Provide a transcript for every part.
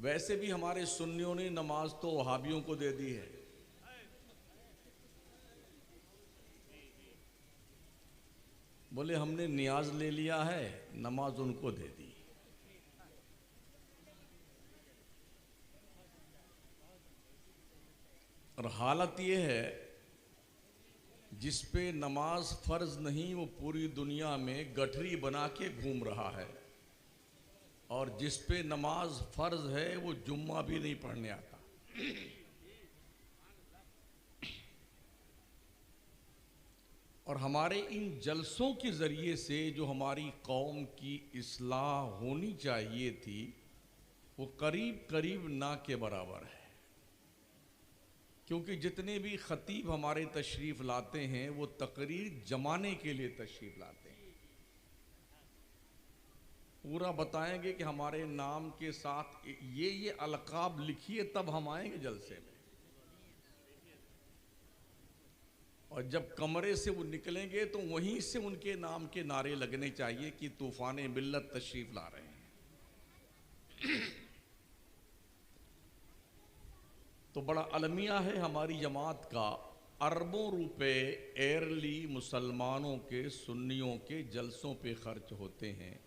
वैसे भी हमारे सुन्नियों ने नमाज तो वहाबियों को दे दी है। बोले हमने नियाज ले लिया है, नमाज उनको दे दी। और हालत ये है, जिस पे नमाज फर्ज नहीं वो पूरी दुनिया में गठरी बना के घूम रहा है, और जिस पे नमाज फर्ज है वो जुम्मा भी नहीं पढ़ने आता। और हमारे इन जलसों के ज़रिए से जो हमारी कौम की इस्लाह होनी चाहिए थी, वो करीब करीब ना के बराबर है। क्योंकि जितने भी खतीब हमारे तशरीफ़ लाते हैं वो तकरीर जमाने के लिए तशरीफ़ लाते हैं। पूरा बताएंगे कि हमारे नाम के साथ ये अलकाब लिखिए, तब हम आएंगे जलसे में। और जब कमरे से वो निकलेंगे तो वहीं से उनके नाम के नारे लगने चाहिए कि तूफान मिल्लत तशरीफ़ ला रहे हैं। तो बड़ा अलमिया है हमारी जमात का, अरबों रुपए एयरली मुसलमानों के सुन्नियों के जलसों पे खर्च होते हैं।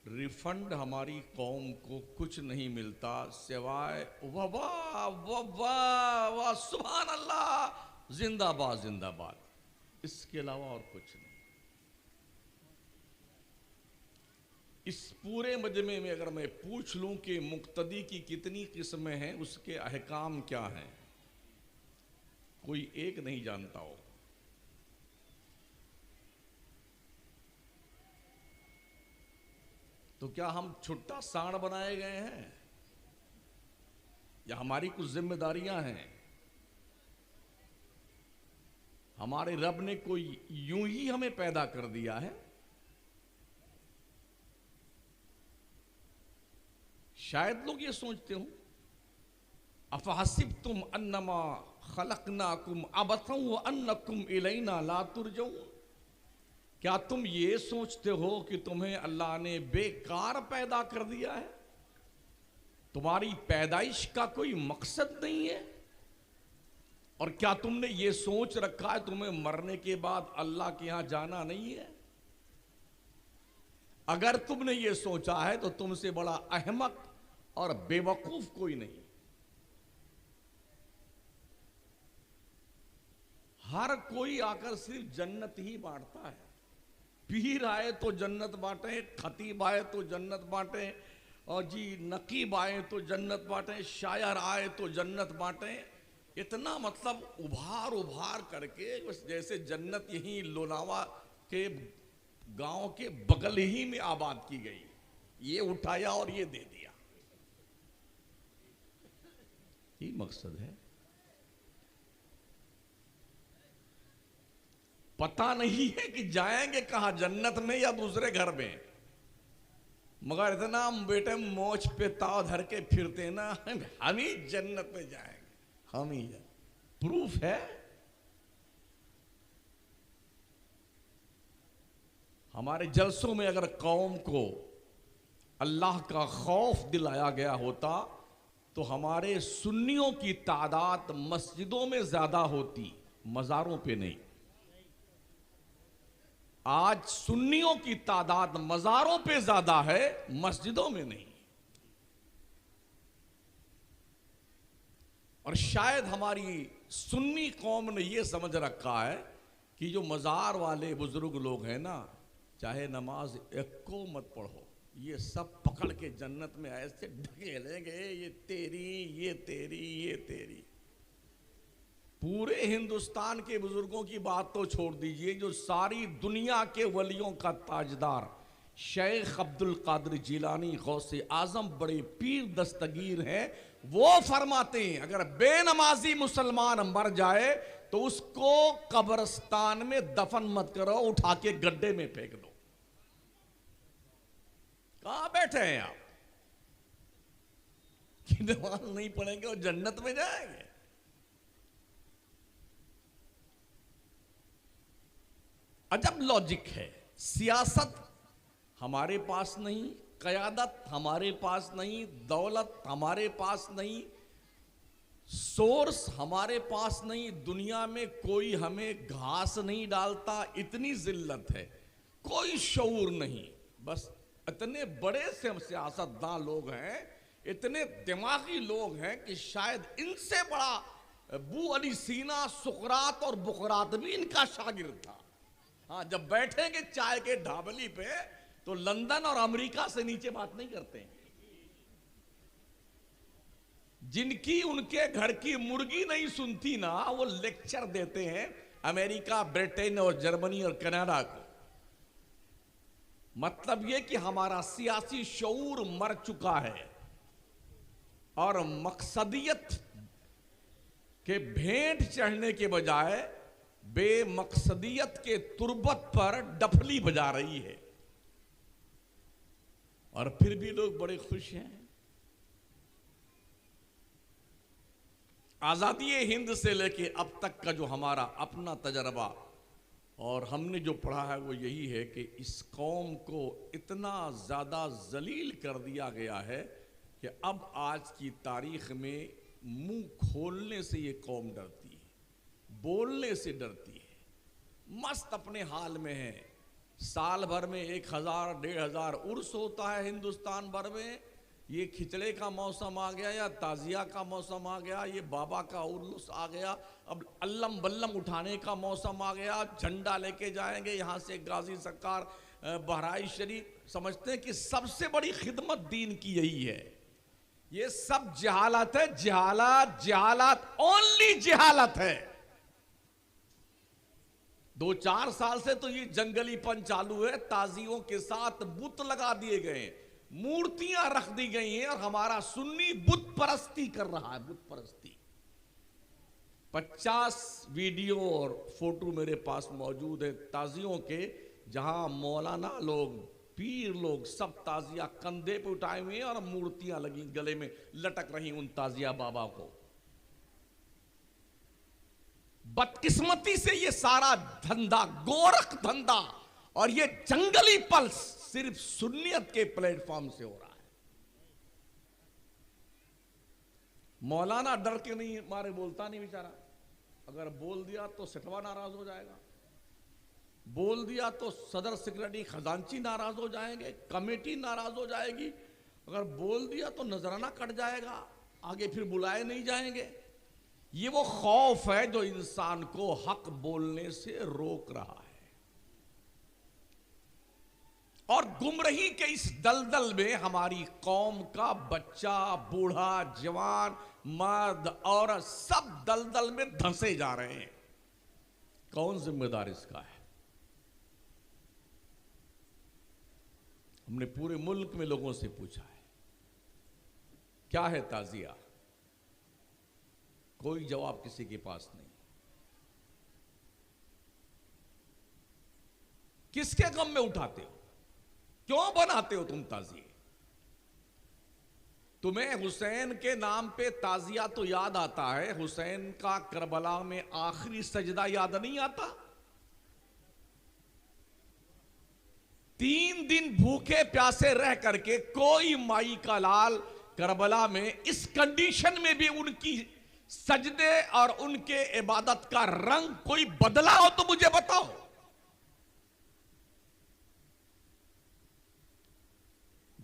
रिफंड हमारी कौम को कुछ नहीं मिलता सिवाय वाह वाह वाह वाह वाह सुभान अल्लाह जिंदाबाद जिंदाबाद, इसके अलावा और कुछ नहीं। इस पूरे मजमे में अगर मैं पूछ लूं कि मुक्तदी की कितनी किस्में हैं, उसके अहकाम क्या हैं, कोई एक नहीं जानता हो। तो क्या हम छुट्टा सांड बनाए गए हैं, या हमारी कुछ जिम्मेदारियां हैं? हमारे रब ने कोई यूं ही हमें पैदा कर दिया है? शायद लोग ये सोचते हो, अफहसिब्तुम अन्नमा खलकनाकुम अबथन व अन्नकुम इलैना ला तुरजऊन। क्या तुम ये सोचते हो कि तुम्हें अल्लाह ने बेकार पैदा कर दिया है? तुम्हारी पैदाइश का कोई मकसद नहीं है? और क्या तुमने ये सोच रखा है तुम्हें मरने के बाद अल्लाह के यहां जाना नहीं है? अगर तुमने ये सोचा है तो तुमसे बड़ा अहमक और बेवकूफ कोई नहीं। हर कोई आकर सिर्फ जन्नत ही बांटता है। पीर आए तो जन्नत बांटे, खतीब आए तो जन्नत बांटे, और जी नकीब आए तो जन्नत बांटे, शायर आए तो जन्नत बांटे। इतना मतलब उभार उभार करके जैसे जन्नत यहीं लोनावा के गांव के बगल ही में आबाद की गई, ये उठाया और ये दे दिया, ये मकसद है। पता नहीं है कि जाएंगे कहां, जन्नत में या दूसरे घर में, मगर इतना बेटे मोच पे ताव धर के फिरते ना, हम ही जन्नत में जाएंगे, हम ही। प्रूफ है हमारे जलसों में। अगर कौम को अल्लाह का खौफ दिलाया गया होता तो हमारे सुन्नियों की तादाद मस्जिदों में ज्यादा होती, मज़ारों पे नहीं। आज सुन्नियों की तादाद मज़ारों पे ज्यादा है, मस्जिदों में नहीं। और शायद हमारी सुन्नी कौम ने यह समझ रखा है कि जो मज़ार वाले बुजुर्ग लोग हैं ना, चाहे नमाज एक को मत पढ़ो, ये सब पकड़ के जन्नत में ऐसे ढकेलेंगे, ये तेरी ये तेरी ये तेरी। पूरे हिंदुस्तान के बुजुर्गों की बात तो छोड़ दीजिए, जो सारी दुनिया के वलियों का ताजदार शेख अब्दुल कादिर जिलानी गौसे आजम बड़े पीर दस्तगीर हैं, वो फरमाते हैं अगर बेनमाजी मुसलमान मर जाए तो उसको कब्रिस्तान में दफन मत करो, उठा के गड्ढे में फेंक दो। कहां बैठे हैं आप कि नमाज नहीं पढ़ेंगे और जन्नत में जाएंगे? अजब लॉजिक है। सियासत हमारे पास नहीं, क़यादत हमारे पास नहीं, दौलत हमारे पास नहीं, सोर्स हमारे पास नहीं, दुनिया में कोई हमें घास नहीं डालता, इतनी जिल्लत है, कोई शऊर नहीं। बस इतने बड़े से सियासतदान लोग हैं, इतने दिमागी लोग हैं कि शायद इनसे बड़ा अबू अली सीना, सुकरात और बुकरात भी इनका शागिर्द था। हाँ, जब बैठेंगे चाय के ढाबली पे तो लंदन और अमेरिका से नीचे बात नहीं करते हैं। जिनकी उनके घर की मुर्गी नहीं सुनती ना, वो लेक्चर देते हैं अमेरिका, ब्रिटेन और जर्मनी और कनाडा को। मतलब ये कि हमारा सियासी शऊर मर चुका है और मकसदियत के भेंट चढ़ने के बजाय बेमकसदियत के तुरबत पर डफली बजा रही है, और फिर भी लोग बड़े खुश हैं। आजादी हिंद से लेके अब तक का जो हमारा अपना तजर्बा और हमने जो पढ़ा है वो यही है कि इस कौम को इतना ज़्यादा जलील कर दिया गया है कि अब आज की तारीख में मुंह खोलने से ये कौम डरती है, बोलने से डरती है। मस्त अपने हाल में है, साल भर में 1000 1500 उर्स होता है हिंदुस्तान भर में। ये खिचड़े का मौसम आ गया या ताजिया का मौसम आ गया, ये बाबा का उर्स आ गया, अब अल्लम बल्लम उठाने का मौसम आ गया, झंडा लेके जाएंगे यहाँ से गाजी सरकार बहराइच शरीफ। समझते हैं कि सबसे बड़ी खिदमत दीन की यही है। ये सब जहालत है, जहालत जहालत, ओनली जहालत है। 2-4 साल से तो ये जंगलीपन चालू है, ताजियों के साथ बुत लगा दिए गए, मूर्तियां रख दी गई हैं और हमारा सुन्नी बुत परस्ती कर रहा है, बुत परस्ती। 50 वीडियो और फोटो मेरे पास मौजूद है ताजियों के, जहां मौलाना लोग, पीर लोग सब ताजिया कंधे पे उठाए हुए हैं और मूर्तियां लगी गले में लटक रही उन ताजिया बाबा को। बदकिस्मती से ये सारा धंधा, गोरख धंधा और ये जंगली पल्स सिर्फ सुन्नियत के प्लेटफॉर्म से हो रहा है। मौलाना डर के नहीं मारे बोलता नहीं बेचारा, अगर बोल दिया तो सटवा नाराज हो जाएगा, बोल दिया तो सदर सेक्रेटरी खजांची नाराज हो जाएंगे, कमेटी नाराज हो जाएगी, अगर बोल दिया तो नजराना कट जाएगा, आगे फिर बुलाए नहीं जाएंगे। ये वो खौफ है जो इंसान को हक बोलने से रोक रहा है। और गुमराही के इस दलदल में हमारी कौम का बच्चा, बूढ़ा, जवान, मर्द, औरत सब दलदल में धंसे जा रहे हैं। कौन जिम्मेदार इसका है? हमने पूरे मुल्क में लोगों से पूछा है क्या है ताजिया, कोई जवाब किसी के पास नहीं। किसके गम में उठाते हो, क्यों बनाते हो तुम ताजिए? तुम्हें हुसैन के नाम पे ताजिया तो याद आता है, हुसैन का करबला में आखिरी सजदा याद नहीं आता? 3 दिन भूखे प्यासे रह करके कोई माई का लाल करबला में इस कंडीशन में भी उनकी सजदे और उनके इबादत का रंग कोई बदला हो तो मुझे बताओ।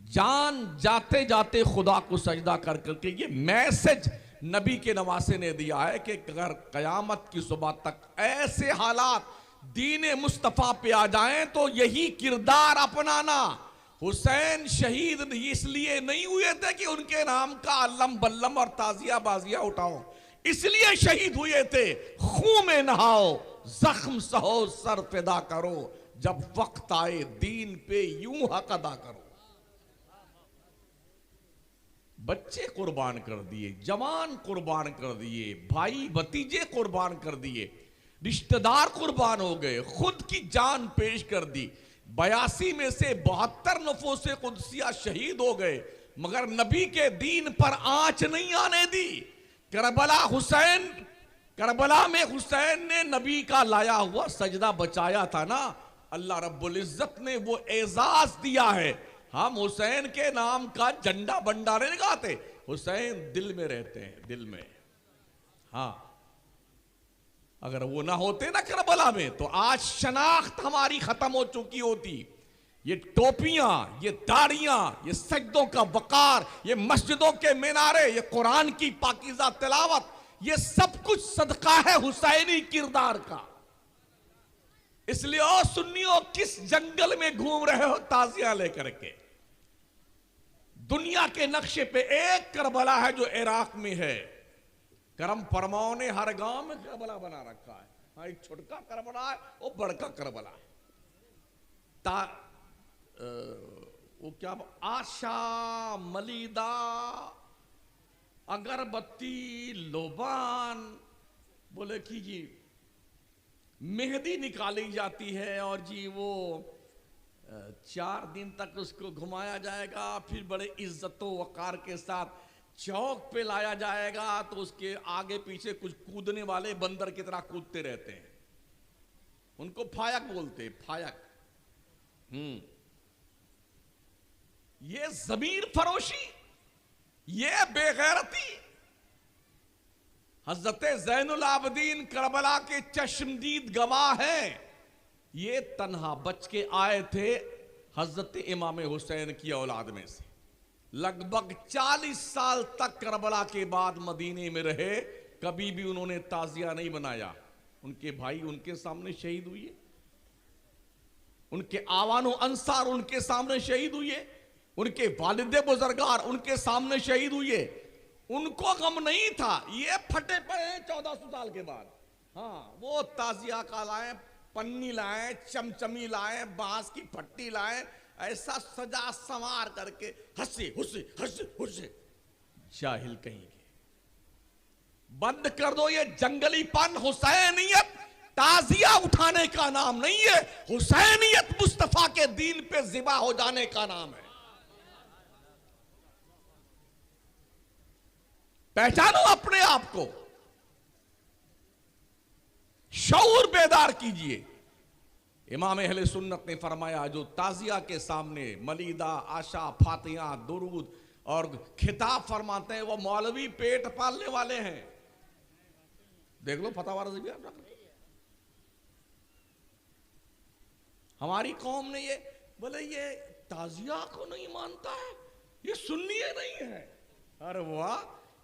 जान जाते जाते खुदा को सजदा कर करके, ये मैसेज नबी के नवासे ने दिया है कि अगर कयामत की सुबह तक ऐसे हालात दीन मुस्तफा पे आ जाएं तो यही किरदार अपनाना। हुसैन शहीद इसलिए नहीं हुए थे कि उनके नाम का अल्लम बल्लम और ताजिया बाजिया उठाओ, इसलिए शहीद हुए थे खून में नहाओ, जख्म सहो, सर फिदा करो, जब वक्त आए दीन पे यूं हक अदा करो। बच्चे कुर्बान कर दिए, जवान कुर्बान कर दिए, भाई भतीजे कुर्बान कर दिए, रिश्तेदार कुर्बान हो गए, खुद की जान पेश कर दी। 82 में से 72 नफोसे कुदसिया शहीद हो गए, मगर नबी के दीन पर आंच नहीं आने दी। करबला में हुसैन ने नबी का लाया हुआ सजदा बचाया था ना, अल्लाह रब्बुल इज्जत ने वो एजाज दिया है। हम हुसैन के नाम का झंडा बंडा नहीं लगाते, हुसैन दिल में रहते हैं, दिल में। हाँ, अगर वो ना होते ना करबला में, तो आज शनाख्त हमारी खत्म हो चुकी होती। ये टोपियां, ये दाढ़ियां, ये सजदों का वकार, ये मस्जिदों के मीनारे, ये कुरान की पाकीज़ा तिलावत, ये सब कुछ सदका है हुसैनी किरदार का। इसलिए ओ सुन्नियों, किस जंगल में घूम रहे हो ताजिया लेकर के? दुनिया के नक्शे पे एक करबला है जो इराक में है। करम फरमाओ ने हर गांव में करबला बना रखा है। हाँ, एक छोटका करबला है, वो बड़का करबला है। वो क्या, आशा, मलीदा, अगरबत्ती, लोबान, बोले कि जी मेहंदी निकाली जाती है और जी वो 4 दिन तक उसको घुमाया जाएगा, फिर बड़े इज्जतो वकार के साथ चौक पे लाया जाएगा, तो उसके आगे पीछे कुछ कूदने वाले बंदर की तरह कूदते रहते हैं। उनको फायक बोलते, फायक। ये जमीर फरोशी, ये बेगैरती हजरत ज़ैनुल आबदीन करबला के चश्मदीद गवाह हैं। ये तन्हा बच के आए थे हजरत इमाम हुसैन की औलाद में से। लगभग 40 साल तक करबला के बाद मदीने में रहे, कभी भी उन्होंने ताजिया नहीं बनाया। उनके भाई उनके सामने शहीद हुए, उनके आवानो अंसार उनके सामने शहीद हुए, उनके वालिद बुजुर्गार उनके सामने शहीद हुए। उनको गम नहीं था, ये फटे पड़े हैं 1400 साल के बाद। हाँ, वो ताजिया का लाए, पन्नी लाए, चमचमी लाए, बांस की फट्टी लाए, ऐसा सजा संवार करके हंसे हुसे हंसे हुसे। जाहिल कहीं के, बंद कर दो ये जंगलीपन। हुसैनियत ताजिया उठाने का नाम नहीं है, हुसैनियत मुस्तफा के दीन पे जिबा हो जाने का नाम है। पहचानो अपने आप को, शऊर बेदार कीजिए। इमाम अहले सुन्नत ने फरमाया, जो ताजिया के सामने मलीदा, आशा, फातिहा, दुरूद और खिताब फरमाते हैं, वो मौलवी पेट पालने वाले हैं। देख लो फतवा रज़िया। हमारी कौम ने ये बोले, ये ताजिया को नहीं मानता है, ये सुन्नी नहीं है। अरे वाह,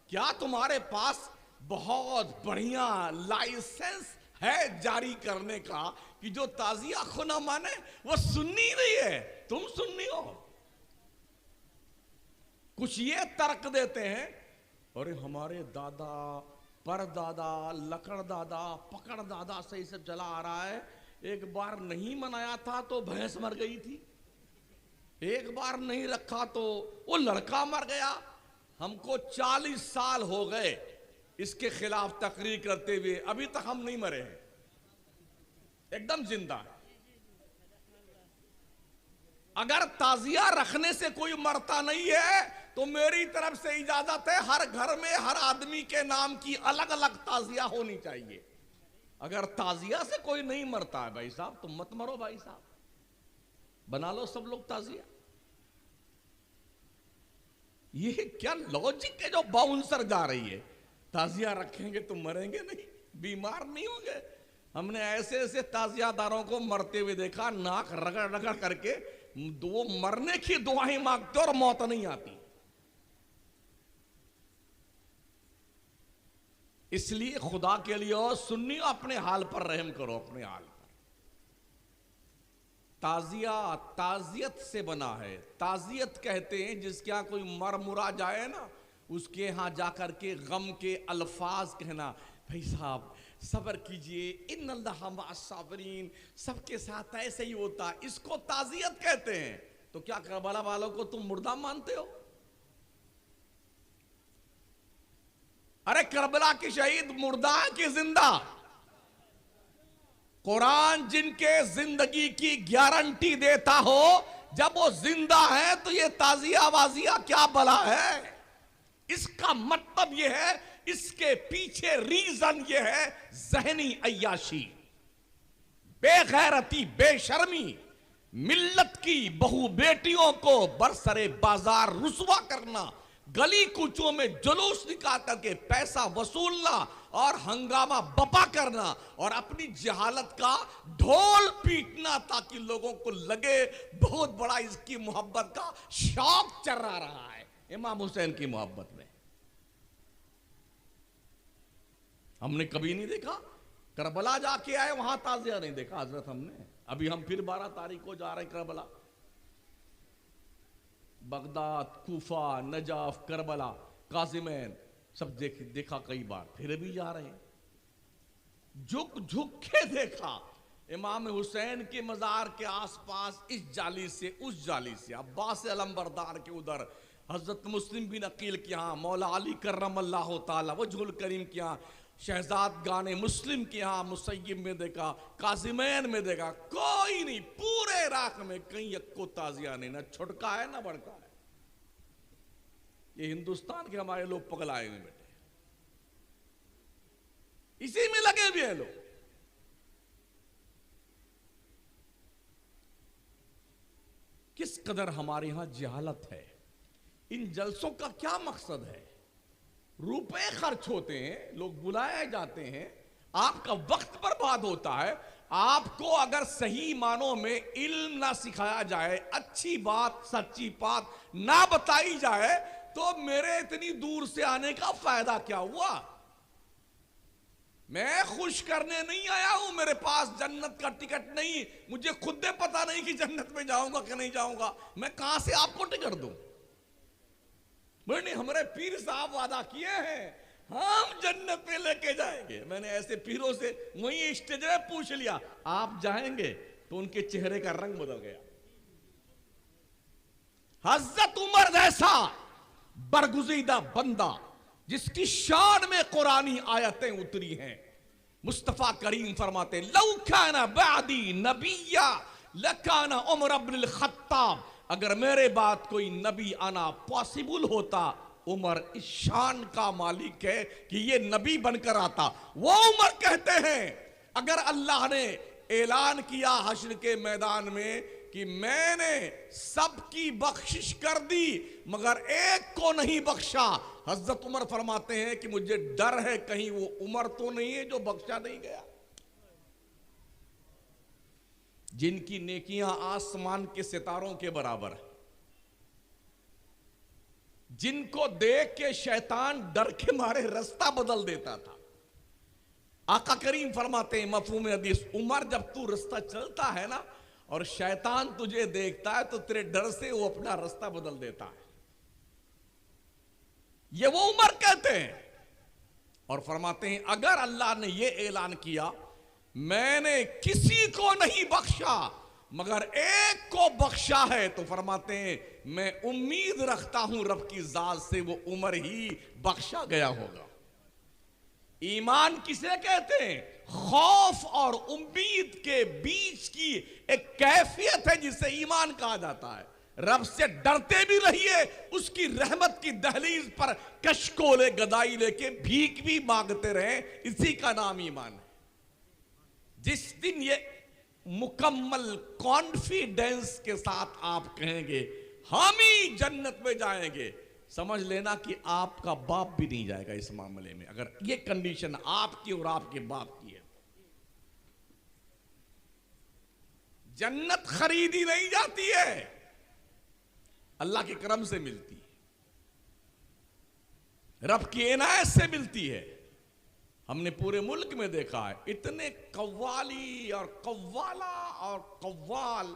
क्या तुम्हारे पास बहुत बढ़िया लाइसेंस है जारी करने का कि जो ताजिया को ना माने वो सुन्नी नहीं है, तुम सुन्नी हो। कुछ ये तर्क देते हैं, अरे हमारे दादा, परदादा, लकड़ दादा, पकड़ दादा से ये सब चला आ रहा है। एक बार नहीं मनाया था तो भैंस मर गई थी, एक बार नहीं रखा तो वो लड़का मर गया। हमको 40 साल हो गए इसके खिलाफ तकरीर करते हुए, अभी तक हम नहीं मरे हैं, एकदम जिंदा है। अगर ताजिया रखने से कोई मरता नहीं है तो मेरी तरफ से इजाजत है, हर घर में हर आदमी के नाम की अलग अलग ताजिया होनी चाहिए। अगर ताजिया से कोई नहीं मरता है भाई साहब, तो मत मरो भाई साहब, बना लो सब लोग ताजिया। ये क्या लॉजिक है जो बाउंसर जा रही है? ताजिया रखेंगे तो मरेंगे नहीं, बीमार नहीं होंगे। हमने ऐसे ऐसे ताजियादारों को मरते हुए देखा, नाक रगड़ रगड़ करके वो मरने की दुआएं मांगते और मौत नहीं आती। इसलिए खुदा के लिए और सुन्नी अपने हाल पर रहम करो, अपने हाल पर। ताजिया ताजियत से बना है। ताजियत कहते हैं जिसके यहाँ कोई मर मुरा जाए ना, उसके यहाँ जाकर के गम के अल्फाज कहना, भाई साहब सब्र कीजिए, इन्नल्लाह मअस-साबिरीन, सबके साथ ऐसे ही होता, इसको ताजियत कहते हैं। तो क्या करबला वालों को तुम मुर्दा मानते हो? अरे करबला के शहीद मुर्दा है कि जिंदा? कुरान जिनके जिंदगी की गारंटी देता हो, जब वो जिंदा है तो ये ताजिया वाजिया क्या बला है? इसका मतलब ये है, इसके पीछे रीजन ये है जहनी अय्याशी, बेगैरती, बेशर्मी। मिल्लत की बहु बेटियों को बरसरे बाजार रुसवा करना, गली कूचों में जुलूस निकाल करके पैसा वसूलना और हंगामा बपा करना और अपनी जहालत का ढोल पीटना ताकि लोगों को लगे बहुत बड़ा इसकी मोहब्बत का शौक चर्रा रहा है इमाम हुसैन की मोहब्बत में। हमने कभी नहीं देखा, करबला जाके आए वहां ताजिया नहीं देखा हजरत हमने। अभी हम फिर 12 तारीख को जा रहे हैं Karbala, Baghdad, Kufa, Najaf, Karbala, काजिमैन सब देखा कई बार, फिर भी जा रहे हैं। झुक झुक के देखा इमाम हुसैन के मजार के आसपास, इस जाली से उस जाली से, अब्बास अलमबरदार के उधर, हजरत मुस्लिम बिन अकील के यहाँ, मौला अली करमल्लाहु ताला वजहुल करीम के यहाँ, शहजाद गाने मुस्लिम के यहाँ मुसय्यब में देखा, काजिमैन में देखा, कोई नहीं पूरे इराक में कहीं यक्को ताजिया नहीं, ना छुटका है ना बड़का है। ये हिंदुस्तान के हमारे लोग पगलाए हुए बेटे, इसी में लगे भी हैं लोग। किस कदर हमारे यहां जहालत है। इन जलसों का क्या मकसद है? रुपए खर्च होते हैं, लोग बुलाए जाते हैं, आपका वक्त बर्बाद होता है। आपको अगर सही मानों में इल्म ना सिखाया जाए, अच्छी बात सच्ची बात ना बताई जाए, तो मेरे इतनी दूर से आने का फायदा क्या हुआ? मैं खुश करने नहीं आया हूं, मेरे पास जन्नत का टिकट नहीं, मुझे खुद पता नहीं कि जन्नत में जाऊंगा कि नहीं जाऊंगा, मैं कहां से आपको टिकट दूं? नहीं, हमारे पीर साहब वादा किए हैं हम जन्नत में लेके जाएंगे। मैंने ऐसे पीरों से वही स्टेज में पूछ लिया आप जाएंगे, तो उनके चेहरे का रंग बदल गया। हजरत उमर जैसा बरगुज़ीदा बंदा जिसकी शान में कुरानी आयतें उतरी हैं, मुस्तफा करीम फरमाते लौ काना बादी नबिया लकाना उमर इब्नुल खत्ताब, अगर मेरे बाद कोई नबी आना पॉसिबल होता, उमर इस शान का मालिक है कि ये नबी बनकर आता। वो उमर कहते हैं अगर अल्लाह ने ऐलान किया हश्र के मैदान में कि मैंने सबकी बख्शिश कर दी मगर एक को नहीं बख्शा, हजरत उमर फरमाते हैं कि मुझे डर है कहीं वो उमर तो नहीं है जो बख्शा नहीं गया। जिनकी नेकियां आसमान के सितारों के बराबर है, जिनको देख के शैतान डर के मारे रास्ता बदल देता था। आका करीम फरमाते हैं मफहूम हदीस, उमर जब तू रास्ता चलता है ना और शैतान तुझे देखता है तो तेरे डर से वो अपना रास्ता बदल देता है। ये वो उमर कहते हैं और फरमाते हैं अगर अल्लाह ने ये ऐलान किया मैंने किसी को नहीं बख्शा मगर एक को बख्शा है, तो फरमाते हैं मैं उम्मीद रखता हूं रब की जात से वो उमर ही बख्शा गया होगा। ईमान किसे कहते हैं? खौफ और उम्मीद के बीच की एक कैफियत है जिसे ईमान कहा जाता है। रब से डरते भी रहिए, उसकी रहमत की दहलीज पर कशकोले गदाई लेके भीख भी मांगते रहे, इसी का नाम ईमान है। जिस दिन ये मुकम्मल कॉन्फिडेंस के साथ आप कहेंगे हम ही जन्नत में जाएंगे, समझ लेना कि आपका बाप भी नहीं जाएगा इस मामले में, अगर ये कंडीशन आपकी और आपके बाप की है। जन्नत खरीदी नहीं जाती है, अल्लाह के करम से मिलती है, रब की इनायत से मिलती है। हमने पूरे मुल्क में देखा है इतने कव्वाली और कव्वाला और कव्वाल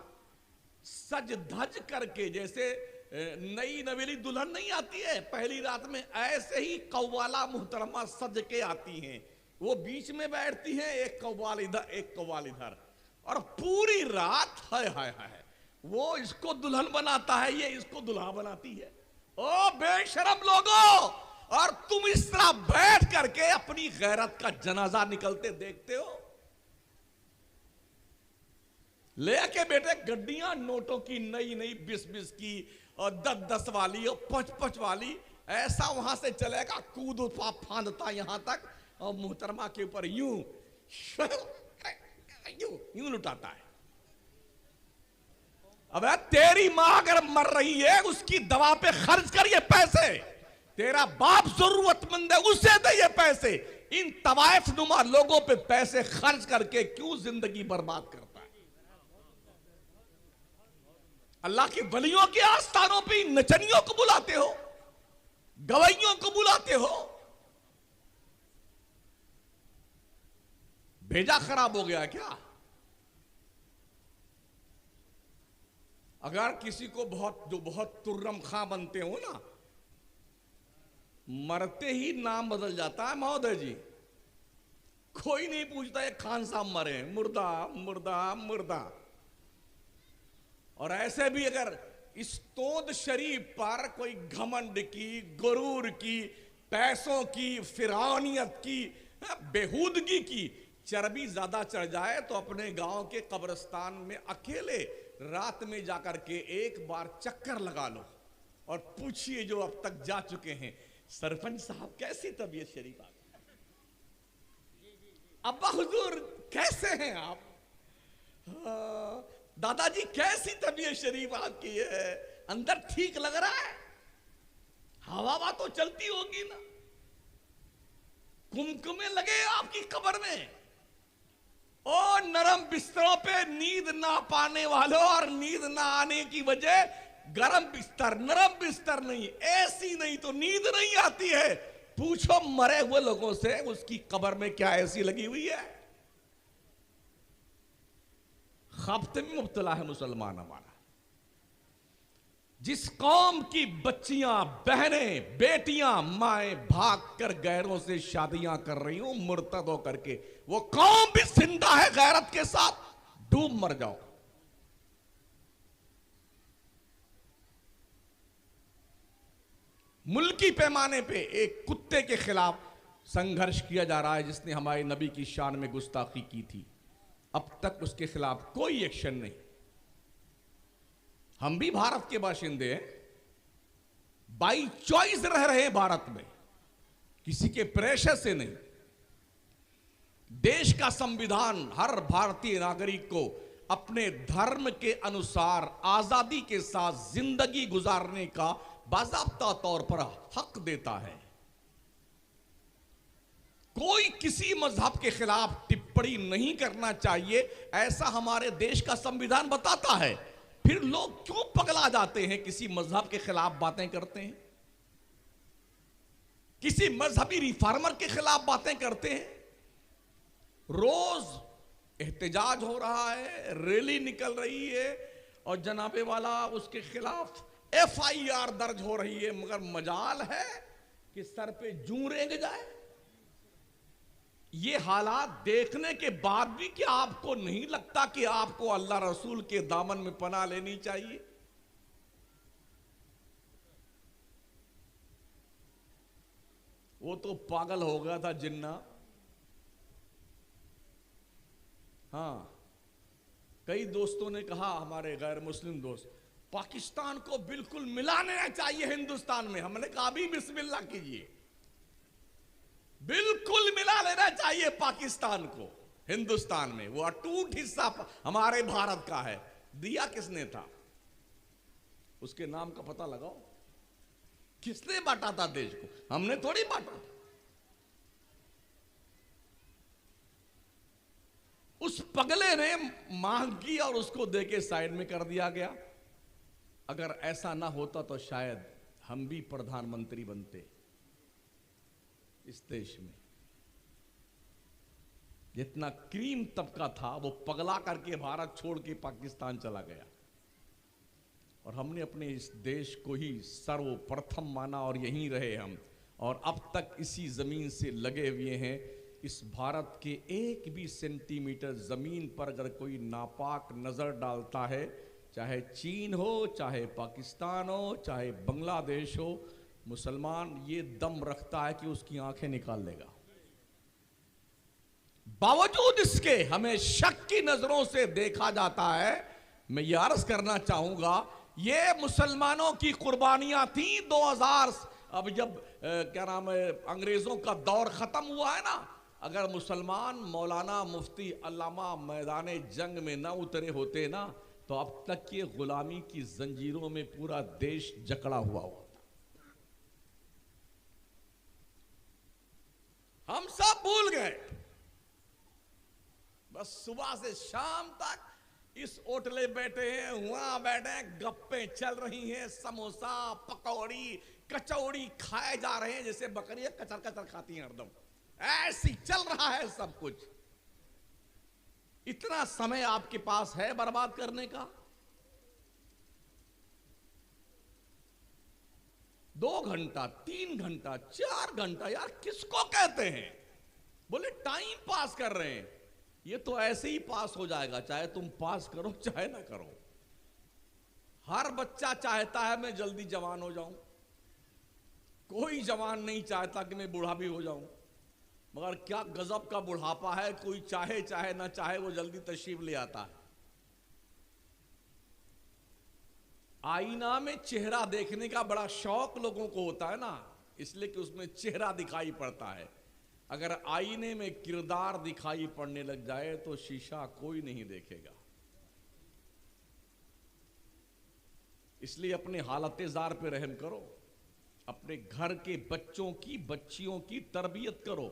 सज धज करके, जैसे नई नवेली दुल्हन नहीं आती है पहली रात में, ऐसे ही कव्वाला मुहतरमा सज के आती हैं। वो बीच में बैठती हैं, एक कव्वाल इधर एक कव्वाल इधर, और पूरी रात हाय हाय हाय वो इसको दुल्हन बनाता है, ये इसको दुल्हा बनाती है। ओ बेशरम लोगों, और तुम इस तरह बैठ करके अपनी गैरत का जनाजा निकलते देखते हो। लेके बेटे गड्डियां नोटों की नई नई 20-20 की और 10-10 वाली और 5-5 वाली, ऐसा वहां से चलेगा कूद फांदता यहां तक, और मुहतरमा के ऊपर यूं यूं लुटाता है। अब तेरी मां अगर मर रही है उसकी दवा पे खर्च कर ये पैसे, तेरा बाप जरूरतमंद है उसे दे ये पैसे। इन तवाइफ नुमा लोगों पे पैसे खर्च करके क्यों जिंदगी बर्बाद करता है? अल्लाह के वलियों के आस्थानों पे नचनियों को बुलाते हो, गवैयों को बुलाते हो। भेजा खराब हो गया क्या? अगर किसी को बहुत तुर्रम खां बनते हो ना, मरते ही नाम बदल जाता है महोदय जी। कोई नहीं पूछता है खान साहब मरे, मुर्दा मुर्दा मुर्दा। और ऐसे भी अगर इस तोद शरीफ पर कोई घमंड की, गुरूर की, पैसों की, फिरौनियत की, बेहूदगी की चर्बी ज्यादा चढ़ जाए तो अपने गांव के कब्रिस्तान में अकेले रात में जाकर के एक बार चक्कर लगा लो और पूछिए जो अब तक जा चुके हैं, सरपंच साहब कैसी तबीयत शरीफ आपकी? अब्बा हुजूर कैसे हैं आप? दादाजी कैसी तबीयत शरीफ आपकी है? अंदर ठीक लग रहा है? हवा तो चलती होगी ना? कुमकुमे लगे आपकी कब्र में? ओ नरम बिस्तरों पे नींद ना पाने वालों, और नींद ना आने की वजह गरम बिस्तर, नरम बिस्तर नहीं, एसी नहीं तो नींद नहीं आती है। पूछो मरे हुए लोगों से उसकी कब्र में क्या एसी लगी हुई है? खब्त में मुब्तला है मुसलमान हमारा। जिस कौम की बच्चियां, बहनें, बेटियां, माएं भाग कर गैरों से शादियां कर रही हूं मुर्तद होकर के, वो कौम भी जिंदा है गैरत के साथ। डूब मर जाओ। मुल्की पैमाने पे एक कुत्ते के खिलाफ संघर्ष किया जा रहा है जिसने हमारे नबी की शान में गुस्ताखी की थी। अब तक उसके खिलाफ कोई एक्शन नहीं। हम भी भारत के बाशिंदे हैं, बाई चॉइस रह रहे हैं भारत में, किसी के प्रेशर से नहीं। देश का संविधान हर भारतीय नागरिक को अपने धर्म के अनुसार आजादी के साथ जिंदगी गुजारने का बाज़ाब्ता तौर पर हक देता है। कोई किसी मजहब के खिलाफ टिप्पणी नहीं करना चाहिए, ऐसा हमारे देश का संविधान बताता है। फिर लोग क्यों पगला जाते हैं, किसी मजहब के खिलाफ बातें करते हैं, किसी मजहबी रिफॉर्मर के खिलाफ बातें करते हैं। रोज एहतजाज हो रहा है, रैली निकल रही है और जनाबे वाला उसके खिलाफ FIR दर्ज हो रही है, मगर मजाल है कि सर पे जूं रेंग जाए। ये हालात देखने के बाद भी क्या आपको नहीं लगता कि आपको अल्लाह रसूल के दामन में पनाह लेनी चाहिए? वो तो पागल हो गया था जिन्ना। हाँ, कई दोस्तों ने कहा, हमारे गैर मुस्लिम दोस्त, पाकिस्तान को बिल्कुल मिला लेना चाहिए हिंदुस्तान में। हमने कहा अभी बिस्मिल्लाह कीजिए, बिल्कुल मिला लेना चाहिए पाकिस्तान को हिंदुस्तान में। वो अटूट हिस्सा हमारे भारत का है। दिया किसने था? उसके नाम का पता लगाओ। किसने बांटा था देश को? हमने थोड़ी बांटा। उस पगले ने मांग की और उसको देके साइड में कर दिया गया। अगर ऐसा ना होता तो शायद हम भी प्रधानमंत्री बनते इस देश में। जितना क्रीम तबका था वो पगला करके भारत छोड़ के पाकिस्तान चला गया, और हमने अपने इस देश को ही सर्वप्रथम माना और यहीं रहे हम, और अब तक इसी जमीन से लगे हुए हैं। इस भारत के एक भी सेंटीमीटर जमीन पर अगर कोई नापाक नजर डालता है, चाहे चीन हो, चाहे पाकिस्तान हो, चाहे बांग्लादेश हो, मुसलमान ये दम रखता है कि उसकी आंखें निकाल लेगा। बावजूद इसके हमें शक की नजरों से देखा जाता है। मैं ये अर्ज करना चाहूंगा, ये मुसलमानों की कुर्बानियां थी 2000। अब जब क्या नाम है, अंग्रेजों का दौर खत्म हुआ है ना, अगर मुसलमान मौलाना मुफ्ती अल्लामा मैदान जंग में ना उतरे होते ना, तो तो अब तक ये गुलामी की जंजीरों में पूरा देश जकड़ा हुआ होता। हम सब भूल गए। बस सुबह से शाम तक इस होटले बैठे हैं, वहां बैठे हैं, गप्पे चल रही हैं, समोसा पकौड़ी कचौड़ी खाए जा रहे हैं जैसे बकरियां कचर कचर खाती हैं हरदम। ऐसी चल रहा है सब कुछ। इतना समय आपके पास है बर्बाद करने का? 2 घंटा 3 घंटा 4 घंटा, यार किसको कहते हैं? बोले टाइम पास कर रहे हैं। ये तो ऐसे ही पास हो जाएगा, चाहे तुम पास करो चाहे ना करो। हर बच्चा चाहता है मैं जल्दी जवान हो जाऊं, कोई जवान नहीं चाहता कि मैं बूढ़ा भी हो जाऊं। मगर क्या गजब का बुढ़ापा है, कोई चाहे चाहे ना चाहे वो जल्दी तशरीफ ले आता है। आईना में चेहरा देखने का बड़ा शौक लोगों को होता है ना, इसलिए कि उसमें चेहरा दिखाई पड़ता है। अगर आईने में किरदार दिखाई पड़ने लग जाए तो शीशा कोई नहीं देखेगा। इसलिए अपने हालत-ए-जार पे रहम करो, अपने घर के बच्चों की बच्चियों की तरबियत करो।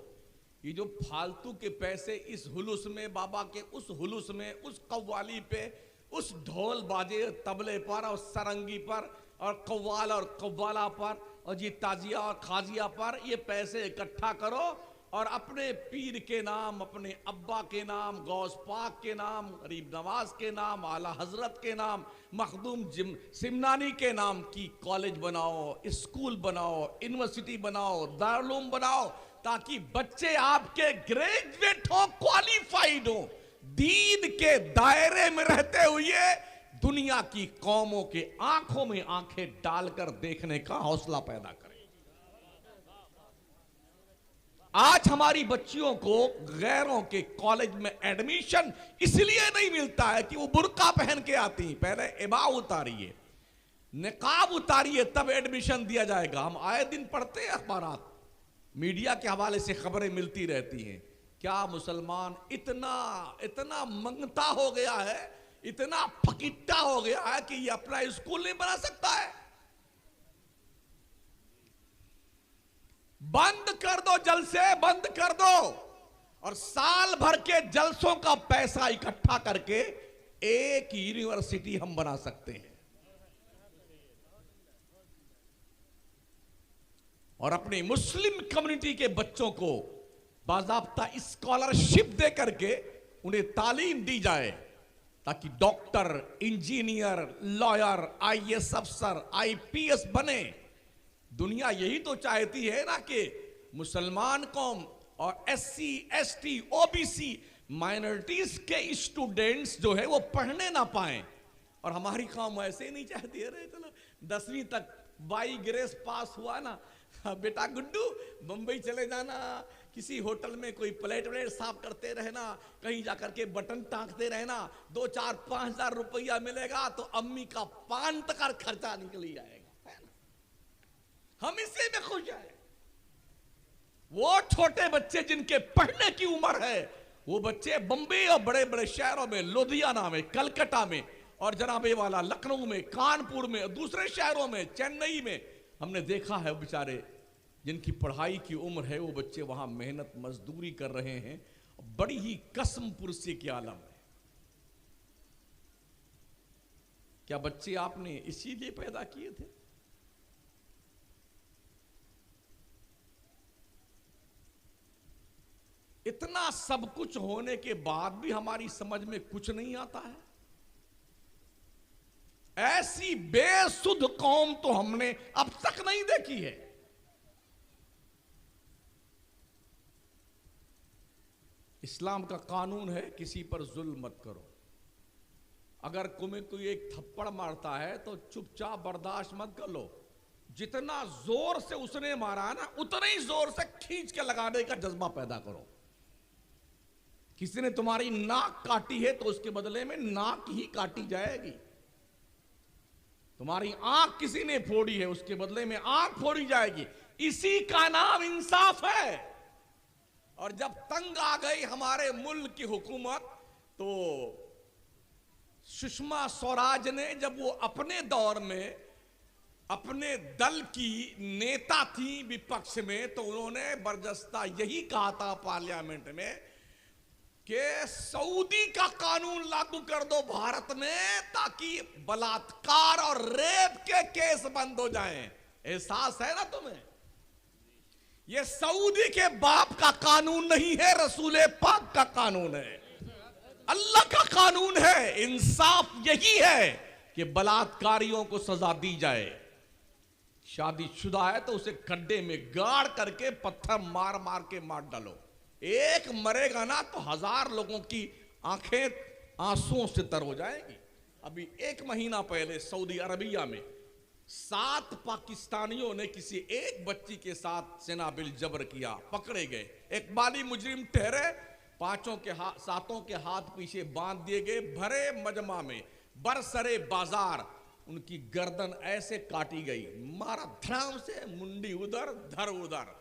ये जो फालतू के पैसे इस हुलूस में, बाबा के उस हुलूस में, उस कव्वाली पे, उस ढोल बाजे तबले पर और सरंगी पर और कव्वाल और कव्वाला पर और ये ताजिया और खाजिया पर ये पैसे इकट्ठा करो और अपने पीर के नाम, अपने अब्बा के नाम, गौस पाक के नाम, गरीब नवाज के नाम, आला हजरत के नाम, मखदूम सिमनानी के नाम की कॉलेज बनाओ, स्कूल बनाओ, यूनिवर्सिटी बनाओ, दारुल बनाओ, ताकि बच्चे आपके ग्रेजुएट हो, क्वालिफाइड हो, दीन के दायरे में रहते हुए दुनिया की कौमों के आंखों में आंखें डालकर देखने का हौसला पैदा करें। आज हमारी बच्चियों को गैरों के कॉलेज में एडमिशन इसलिए नहीं मिलता है कि वो बुर्का पहन के आती हैं। पहले इबा उतारिए, निकाब उतारिए, तब एडमिशन दिया जाएगा। हम आए दिन पढ़ते हैं अखबारात, मीडिया के हवाले से खबरें मिलती रहती हैं। क्या मुसलमान इतना इतना मंगता हो गया है, इतना फकीट्टा हो गया है कि ये अपना स्कूल नहीं बना सकता है? बंद कर दो, जलसे बंद कर दो और साल भर के जलसों का पैसा इकट्ठा करके एक यूनिवर्सिटी हम बना सकते हैं और अपनी मुस्लिम कम्युनिटी के बच्चों को बाज़ाब्ता स्कॉलरशिप दे करके उन्हें तालीम दी जाए ताकि डॉक्टर, इंजीनियर, लॉयर, आईएएस अफसर, आईपीएस बने। दुनिया यही तो चाहती है ना कि मुसलमान कौम और एससी, एसटी, ओबीसी माइनॉरिटीज के स्टूडेंट्स जो है वो पढ़ने ना पाएं। और हमारी कौम ऐसे ही नहीं चाहती है। अरे चलो 10वीं तक बाई ग्रेस पास हुआ ना, बेटा गुड्डू बंबई चले जाना, किसी होटल में कोई प्लेट व्लेट साफ करते रहना, कहीं जाकर के बटन टांगते रहना, 2-4-5 हज़ार रुपया मिलेगा तो अम्मी का पान तक का खर्चा निकल ही जाएगा, है ना? हम इसी में खुश हैं। वो छोटे बच्चे जिनके पढ़ने की उम्र है, वो बच्चे बम्बई और बड़े बड़े शहरों में, लुधियाना में, कलकत्ता में और जनाबे वाला लखनऊ में, कानपुर में, दूसरे शहरों में, चेन्नई में, हमने देखा है बेचारे जिनकी पढ़ाई की उम्र है, वो बच्चे वहां मेहनत मजदूरी कर रहे हैं, बड़ी ही कसम पुरसी के आलम है। क्या बच्चे आपने इसीलिए पैदा किए थे? इतना सब कुछ होने के बाद भी हमारी समझ में कुछ नहीं आता है। ऐसी बेसुध कौम तो हमने अब तक नहीं देखी है। इस्लाम का कानून है किसी पर जुल्म मत करो। अगर तुम्हें कोई एक थप्पड़ मारता है तो चुपचाप बर्दाश्त मत कर लो। जितना जोर से उसने मारा है ना, उतना ही जोर से खींच के लगाने का जज्बा पैदा करो। किसी ने तुम्हारी नाक काटी है तो उसके बदले में नाक ही काटी जाएगी। तुम्हारी आंख किसी ने फोड़ी है, उसके बदले में आंख फोड़ी जाएगी। इसी का नाम इंसाफ है। और जब तंग आ गई हमारे मुल्क की हुकूमत तो सुषमा स्वराज ने जब वो अपने दौर में अपने दल की नेता थी विपक्ष में, तो उन्होंने बरजस्ता यही कहा था पार्लियामेंट में कि सऊदी का कानून लागू कर दो भारत में, ताकि बलात्कार और रेप के केस बंद हो जाएं। एहसास है ना तुम्हें? ये सऊदी के बाप का कानून नहीं है, रसूल पाक का कानून है, अल्लाह का कानून है। इंसाफ यही है कि बलात्कारियों को सजा दी जाए। शादीशुदा है तो उसे खड्डे में गाड़ करके पत्थर मार मार के मार डालो। एक मरेगा ना तो 1000 लोगों की आंखें आंसुओं से तर हो जाएगी। अभी 1 महीना पहले सऊदी अरबिया में 7 पाकिस्तानियों ने किसी एक बच्ची के साथ सेनाबिल जबर किया, पकड़े गए। एक बाली मुजरिम ठहरे, 7 के हाथ पीछे बांध दिए गए। भरे मजमा में बरसरे बाजार उनकी गर्दन ऐसे काटी गई, मारा धड़ाम से, मुंडी उधर धर उधर।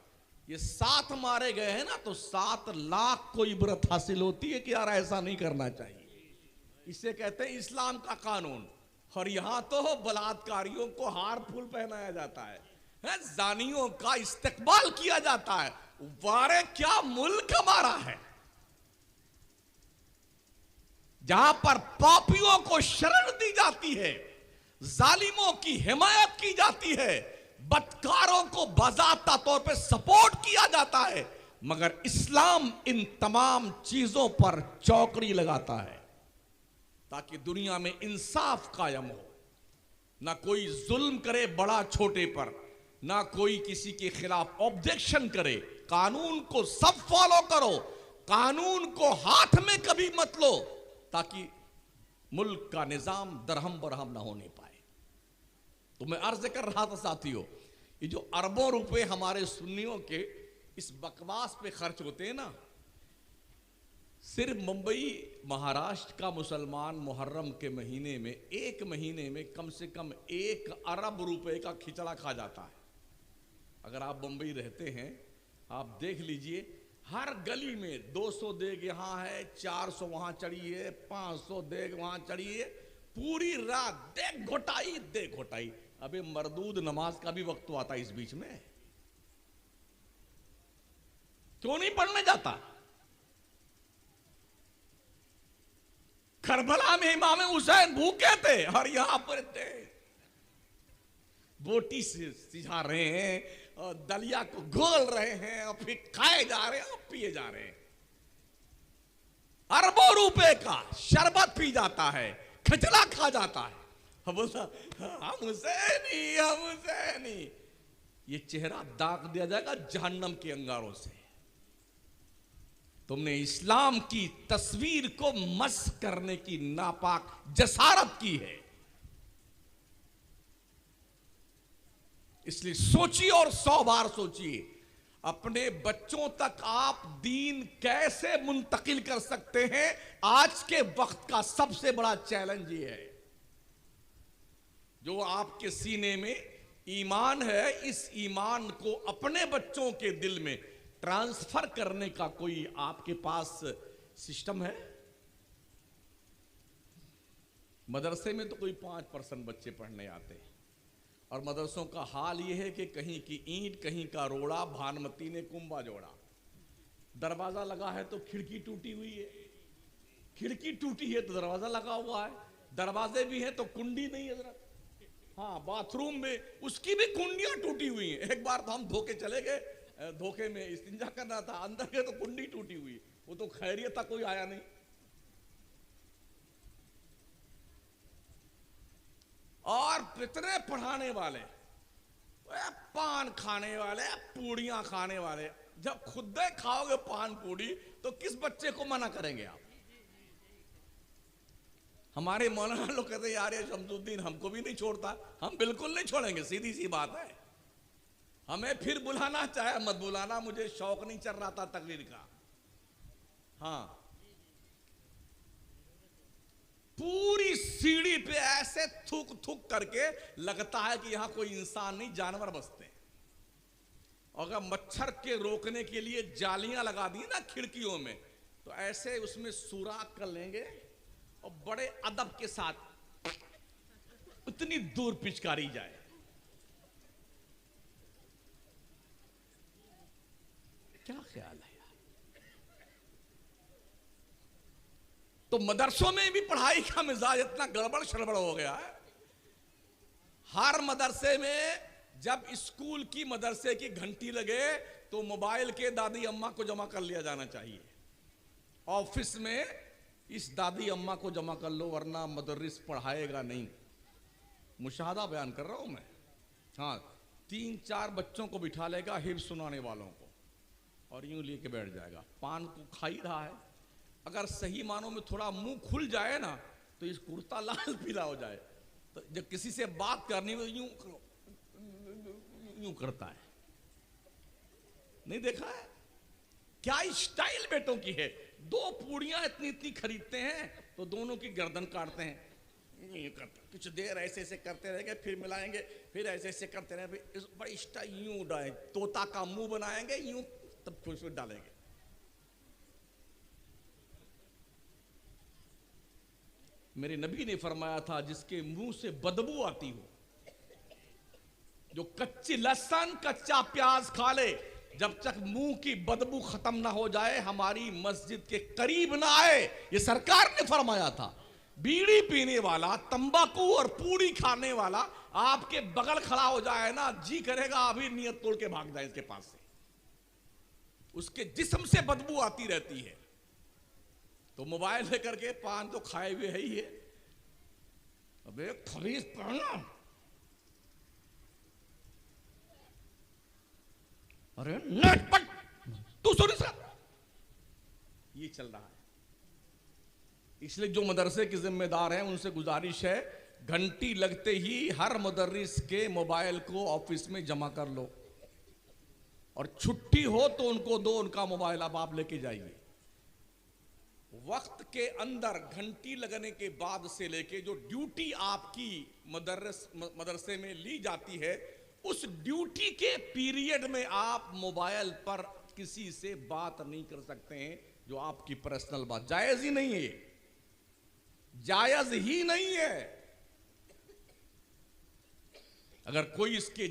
ये 7 मारे गए हैं ना, तो 7 लाख को इबरत हासिल होती है कि यार ऐसा नहीं करना चाहिए। इसे कहते हैं इस्लाम का कानून। और यहां तो बलात्कारियों को हार फूल पहनाया जाता है, जानियों का इस्तेकबाल किया जाता है। वारे क्या मुल्क हमारा है, जहां पर पापियों को शरण दी जाती है, जालिमों की हिमायत की जाती है, बदकारों को बाज़ाब्ता तौर पे सपोर्ट किया जाता है, मगर इस्लाम इन तमाम चीजों पर चौकड़ी लगाता है ताकि दुनिया में इंसाफ कायम हो। ना कोई जुल्म करे बड़ा छोटे पर, ना कोई किसी के खिलाफ ऑब्जेक्शन करे। कानून को सब फॉलो करो, कानून को हाथ में कभी मत लो, ताकि मुल्क का निजाम दरहम बरहम ना होने पाए। तो मैं अर्ज कर रहा था साथियों, ये जो अरबों रुपए हमारे सुन्नियों के इस बकवास पे खर्च होते हैं ना, सिर्फ मुंबई महाराष्ट्र का मुसलमान मुहर्रम के महीने में, 1 महीने में कम से कम 1 अरब रुपए का खिचड़ा खा जाता है। अगर आप मुंबई रहते हैं, आप देख लीजिए, हर गली में 200 देग यहां है, 400 वहां चढ़ी है, 500 देग वहां चढ़ी है, पूरी रात देग घोटाई देग घोटाई। अबे मरदूद नमाज का भी वक्त तो आता है इस बीच में, क्यों नहीं पढ़ने जाता? करबला में इमाम हुसैन भूखे थे और यहां पर थे, बोटी से सिझा रहे हैं और दलिया को घोल रहे हैं और फिर खाए जा रहे हैं और पिए जा रहे हैं। अरबों रुपए का शरबत पी जाता है, खिचड़ा खा जाता है, बोलता हम हुसैनी हम हुसैनी। ये चेहरा दाग दिया जाएगा जहन्नम के अंगारों से। तुमने इस्लाम की तस्वीर को मस्ख करने की नापाक जसारत की है। इसलिए सोचिए और 100 बार सोचिए, अपने बच्चों तक आप दीन कैसे मुंतकिल कर सकते हैं। आज के वक्त का सबसे बड़ा चैलेंज ये है। जो आपके सीने में ईमान है, इस ईमान को अपने बच्चों के दिल में ट्रांसफर करने का कोई आपके पास सिस्टम है? मदरसे में तो कोई 5% बच्चे पढ़ने आते हैं, और मदरसों का हाल यह है कि कहीं की ईंट कहीं का रोड़ा, भानुमती ने कुंभा जोड़ा। दरवाजा लगा है तो खिड़की टूटी हुई है, खिड़की टूटी है तो दरवाजा लगा हुआ है, दरवाजे भी हैं तो कुंडी नहीं है जरा। हाँ, बाथरूम में उसकी भी कुंडियां टूटी हुई हैं। एक बार तो हम धोखे चले गए, धोखे में इस्तिंजा करना था, अंदर गए तो कुंडी टूटी हुई। वो तो खैरियत था, कोई आया नहीं। और कितने पढ़ाने वाले, पान खाने वाले, पूड़ियां खाने वाले। जब खुद खाओगे पान पूड़ी तो किस बच्चे को मना करेंगे आप? हमारे मौलाना लोग कहते हैं यार ये शमसुद्दीन हमको भी नहीं छोड़ता। हम बिल्कुल नहीं छोड़ेंगे, सीधी सी बात है। हमें फिर बुलाना चाहे मत बुलाना, मुझे शौक नहीं चल रहा था तकरीर का। हाँ, पूरी सीढ़ी पे ऐसे थूक थूक करके लगता है कि यहां कोई इंसान नहीं, जानवर बसते हैं। और अगर मच्छर के रोकने के लिए जालियां लगा दी ना खिड़कियों में, तो ऐसे उसमें सुराख कर लेंगे और बड़े अदब के साथ उतनी दूर पिचकारी जाए। क्या ख्याल है यार? तो मदरसों में भी पढ़ाई का मिजाज इतना गड़बड़ शड़बड़ हो गया है। हर मदरसे में जब स्कूल की मदरसे की घंटी लगे तो मोबाइल के दादी अम्मा को जमा कर लिया जाना चाहिए। ऑफिस में इस दादी अम्मा को जमा कर लो वरना मदरस पढ़ाएगा नहीं। मुशाहदा बयान कर रहा हूं मैं। हाँ, 3-4 बच्चों को बिठा लेगा हिफ्ज़ सुनाने वालों को और यूं लेके बैठ जाएगा। पान को खा ही रहा है। अगर सही मानों में थोड़ा मुंह खुल जाए ना तो इस कुर्ता लाल पीला हो जाए। तो जब किसी से बात करनी हो यूं यूं करता है। नहीं देखा है? क्या स्टाइल बेटों की है। 2 पूड़ियां इतनी इतनी खरीदते हैं तो दोनों की गर्दन काटते हैं। कुछ देर ऐसे ऐसे करते रहेंगे, फिर मिलाएंगे, फिर ऐसे ऐसे करते रहेंगे, बड़ी स्टाइल यूं डालेंगे, तोता का मुंह बनाएंगे यूं, तब खुश डालेंगे। मेरे नबी ने फरमाया था जिसके मुंह से बदबू आती हो, जो कच्ची लहसुन कच्चा प्याज खा ले, जब तक मुंह की बदबू खत्म ना हो जाए हमारी मस्जिद के करीब ना आए। ये सरकार ने फरमाया था। बीड़ी पीने वाला, तंबाकू और पूड़ी खाने वाला आपके बगल खड़ा हो जाए ना, जी करेगा अभी नियत तोड़ के भाग जाए इसके पास से। उसके जिस्म से बदबू आती रहती है। तो मोबाइल लेकर के पान तो खाए हुए है ही है। अबे खबीस पढ़ना, अरे नेट पट तू सुन इसका, ये चल रहा है। इसलिए जो मदरसे के जिम्मेदार हैं उनसे गुजारिश है, घंटी लगते ही हर मुदर्रिस के मोबाइल को ऑफिस में जमा कर लो और छुट्टी हो तो उनको दो उनका मोबाइल, अब आप लेके जाइए। वक्त के अंदर घंटी लगने के बाद से लेके जो ड्यूटी आपकी मदरसे में ली जाती है, उस ड्यूटी के पीरियड में आप मोबाइल पर किसी से बात नहीं कर सकते हैं, जो आपकी पर्सनल बात। जायज ही नहीं है, जायज ही नहीं है। अगर कोई इसके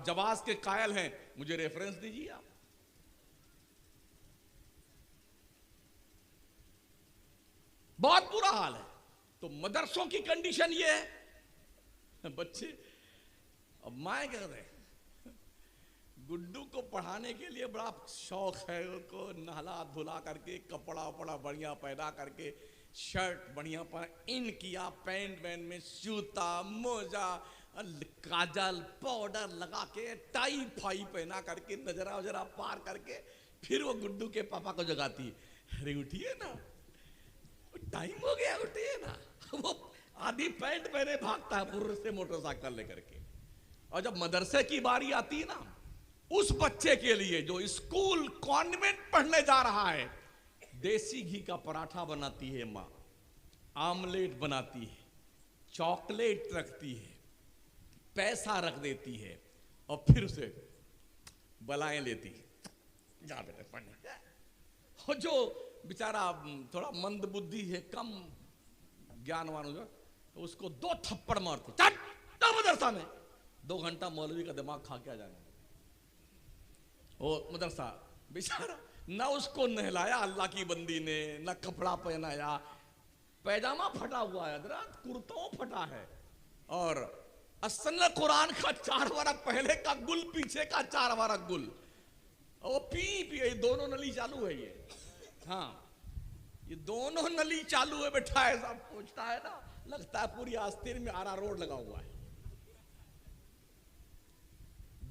जवाज के कायल हैं, मुझे रेफरेंस दीजिए आप। बहुत बुरा हाल है। तो मदरसों की कंडीशन ये है, बच्चे अब माए कह रहे गुड्डू को पढ़ाने के लिए बड़ा शौक है, उनको नहला धुला करके कपड़ा वपड़ा बढ़िया पहना करके, शर्ट बढ़िया पहना, इन किया, पैंट वैन में जूता मोजा काजल पाउडर लगा के, टाई फाई पहना करके, नजरा वजरा पार करके, फिर वो गुड्डू के पापा को जगाती है, अरे उठिए ना, टाइम हो गया, उठिए ना। वो आधी पैंट पहने भागता है पुर्र से मोटरसाइकिल लेकर के। और जब मदरसे की बारी आती है ना, उस बच्चे के लिए जो स्कूल कॉन्वेंट पढ़ने जा रहा है, देसी घी का पराठा बनाती है माँ, आमलेट बनाती है, चॉकलेट रखती है, पैसा रख देती है और फिर उसे बलाएं लेती है, जा बेटे पढ़ने। और जो बेचारा थोड़ा मंद बुद्धि है, कम ज्ञानवान हो, तो उसको 2 थप्पड़ मारते, चल मदरसा में। 2 घंटा मौलवी का दिमाग खा के आ जाना। वो मदरसा बेचारा ना उसको नहलाया अल्लाह की बंदी ने, ना कपड़ा पहनाया, पैजामा फटा हुआ है, कुर्ता फटा है, और असल कुरान का 4 वरक पहले का गुल, पीछे का 4 वरक गुल, और पी दोनों नली चालू है ये। हाँ, ये दोनों नली चालू है, बैठा है, सब पूछता है ना, लगता है पूरी आस्तीन में आरा रोड लगा हुआ है।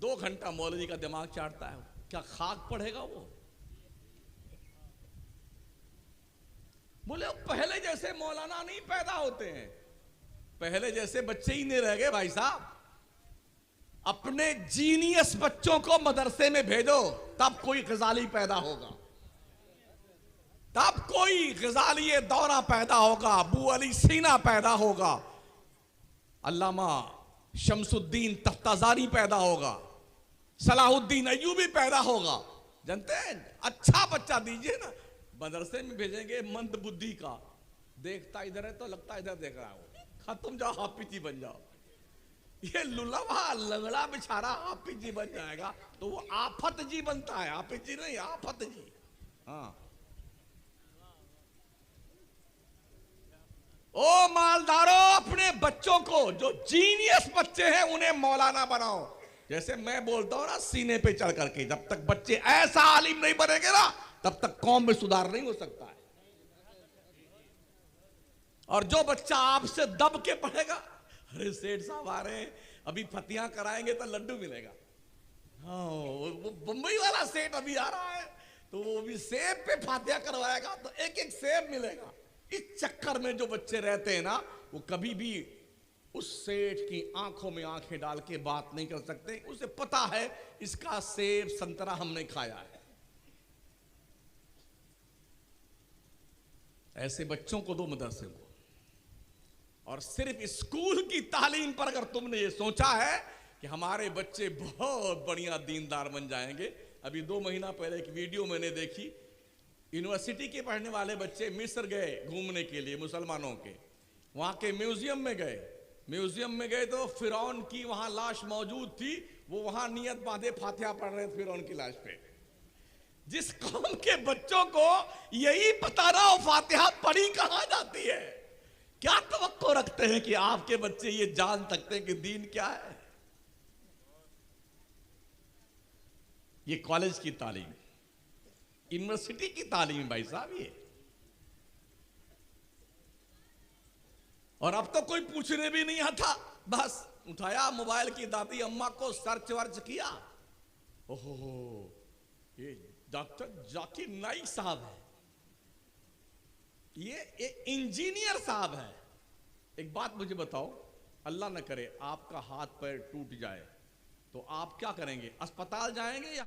2 घंटा मौलवी का दिमाग चाटता है, क्या खाक पढ़ेगा वो? बोले पहले जैसे मौलाना नहीं पैदा होते हैं, पहले जैसे बच्चे ही नहीं रह गए भाई साहब। अपने जीनियस बच्चों को मदरसे में भेजो, तब कोई गजाली पैदा होगा, तब कोई गजाली दौरा पैदा होगा, अबू अली सीना पैदा होगा, अल्लामा शमसुद्दीन तख्ताजारी पैदा होगा, सलाहुद्दीन अय्यूबी पैदा होगा। जानते हैं, अच्छा बच्चा दीजिए ना, मदरसे में भेजेंगे मंद बुद्धि का, देखता इधर है तो लगता इधर देख रहा हो। खत्म, जाओ हाफिज जी बन जाओ। ये लुलवा लंगड़ा बेचारा हाफिज जी बन जाएगा तो वो आफत जी बनता है, हाफिज जी नहीं, आफत जी। हाँ, ओ मालदारों, अपने बच्चों को, जो जीनियस बच्चे हैं उन्हें मौलाना बनाओ। जैसे मैं बोलता हूं ना, सीने पे चढ़ करके, जब तक बच्चे ऐसा आलिम नहीं बनेंगे ना, तब तक कौम में सुधार नहीं हो सकता है। और जो बच्चा आपसे दब के पढ़ेगा, अरे सेठ साहब आ रहे हैं, अभी फतियां कराएंगे तो लड्डू मिलेगा। हाँ, वो बंबई वाला सेठ अभी आ रहा है तो वो भी सेब पे फातिया करवाएगा तो एक एक सेब मिलेगा। इस चक्कर में जो बच्चे रहते हैं ना, वो कभी भी उस सेठ की आंखों में आंखें डाल के बात नहीं कर सकते। उसे पता है इसका सेब संतरा हमने खाया है। ऐसे बच्चों को दो मदरसे को। और सिर्फ स्कूल की तालीम पर अगर तुमने ये सोचा है कि हमारे बच्चे बहुत बढ़िया दीनदार बन जाएंगे। अभी 2 महीना पहले एक वीडियो मैंने देखी, यूनिवर्सिटी के पढ़ने वाले बच्चे मिस्र गए घूमने के लिए, मुसलमानों के, वहां के म्यूजियम में गए। म्यूजियम में गए तो फिरौन की वहां लाश मौजूद थी, वो वहां नियत बांधे फातिहा पढ़ रहे थे फिरौन की लाश पे। जिस कौम के बच्चों को यही पता ना हो फातिहा पढ़ी कहां जाती है, क्या तवक्को रखते हैं कि आपके बच्चे ये जान सकते हैं कि दीन क्या है? ये कॉलेज की तालीम, यूनिवर्सिटी की तालीम भाई साहब ये। और अब तो कोई पूछने भी नहीं आता, बस उठाया मोबाइल की दादी अम्मा को, सर्च वर्च किया, ओहो ये डॉक्टर जाकिर नाइक साहब है, ये इंजीनियर साहब है। एक बात मुझे बताओ, अल्लाह न करे आपका हाथ पैर टूट जाए तो आप क्या करेंगे? अस्पताल जाएंगे या